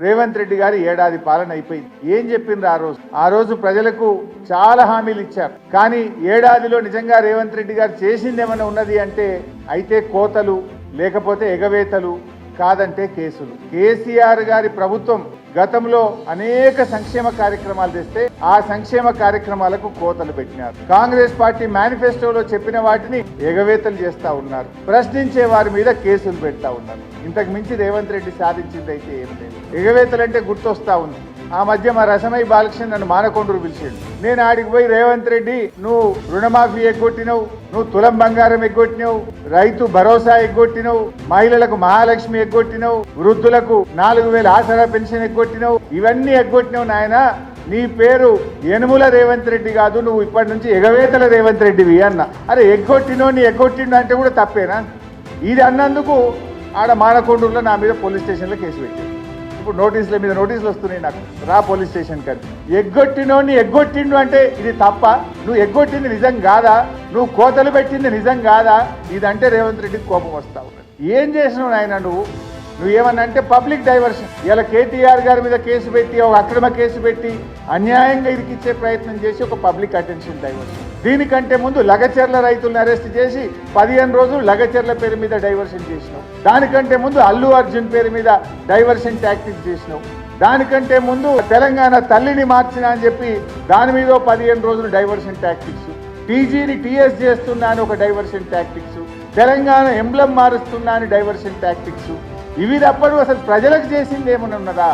రేవంత్ రెడ్డి గారి ఏడాది పాలన అయిపోయింది. ఏం చెప్పిండ్రు ఆ రోజు ప్రజలకు చాలా హామీలు ఇచ్చారు. కానీ ఏడాదిలో నిజంగా రేవంత్ రెడ్డి గారు చేసింది ఏమైనా ఉన్నది అంటే అయితే కోతలు, లేకపోతే ఎగవేతలు, కాదంటే కేసులు. కేసీఆర్ గారి ప్రభుత్వం గతంలో అనేక సంక్షేమ కార్యక్రమాలు తెస్తే ఆ సంక్షేమ కార్యక్రమాలకు కోతలు పెట్టినారు. కాంగ్రెస్ పార్టీ మేనిఫెస్టోలో చెప్పిన వాటిని ఎగవేతలు చేస్తా ఉన్నారు. ప్రశ్నించే వారి మీద కేసులు పెడతా ఉన్నారు. ఇంతకు మించి రేవంత్ రెడ్డి సాధించింది అయితే ఏం లేదు. ఎగవేతలంటే గుర్తొస్తా ఉంది. ఆ మధ్య మా రసమయ్య బాలకృష్ణ నన్ను మానకొండూరు పిలిచాడు. నేను ఆడికి పోయి, రేవంత్ రెడ్డి నువ్వు రుణమాఫీ ఎగ్గొట్టినవు, నువ్వు తులం బంగారం ఎగ్గొట్టినవు, రైతు భరోసా ఎగ్గొట్టినవు, మహిళలకు మహాలక్ష్మి ఎగ్గొట్టినవు, వృద్ధులకు 4000 ఆసరా పెన్షన్ ఎగ్గొట్టినవు, ఇవన్నీ ఎగ్గొట్టినవు నాయన. నీ పేరు యనుమల రేవంత్ రెడ్డి కాదు, నువ్వు ఇప్పటి నుంచి ఎగవేతల రేవంత్ రెడ్డివి అన్న. అరే ఎగ్గొట్టిండు అంటే కూడా తప్పేనా? ఇది అన్నందుకు ఆడ మానకొండూరులో నా మీద పోలీస్ స్టేషన్లో కేసు పెట్టారు. ఇప్పుడు నోటీసుల మీద నోటీసులు వస్తున్నాయి నాకు, రా పోలీస్ స్టేషన్ కానీ. ఎగ్గొట్టిండు అంటే ఇది తప్ప? నువ్వు ఎగ్గొట్టింది నిజం కాదా? నువ్వు కోతలు పెట్టింది నిజం కాదా? ఇదంటే రేవంత్ రెడ్డికి కోపం వస్తా ఉన్నది. ఏం చేసినావు నాయన నువ్వేమన్నా అంటే పబ్లిక్ డైవర్షన్. ఇలా కేటీఆర్ గారి మీద కేసు పెట్టి, ఒక అక్రమ కేసు పెట్టి అన్యాయంగా ఇరికిచ్చే ప్రయత్నం చేసి ఒక పబ్లిక్ అటెన్షన్ డైవర్షన్. దీనికంటే ముందు లగచర్ల రైతులను అరెస్ట్ చేసి 15 రోజులు లగచర్ల పేరు మీద డైవర్షన్ చేసినావు. దానికంటే ముందు అల్లు అర్జున్ పేరు మీద డైవర్షన్ టాక్టిక్స్ చేసినావు. దానికంటే ముందు తెలంగాణ తల్లిని మార్చినా అని చెప్పి దాని మీద 15 రోజులు డైవర్షన్ టాక్టిక్స్. టీజీని టీఎస్ చేస్తున్నా అని ఒక డైవర్షన్ టాక్టిక్స్. తెలంగాణ ఎంబ్లం మారుస్తున్నా అని డైవర్షన్ టాక్టిక్స్. ఇవి తప్పడు అసలు ప్రజలకు చేసింది ఏమన్నా ఉన్నదా?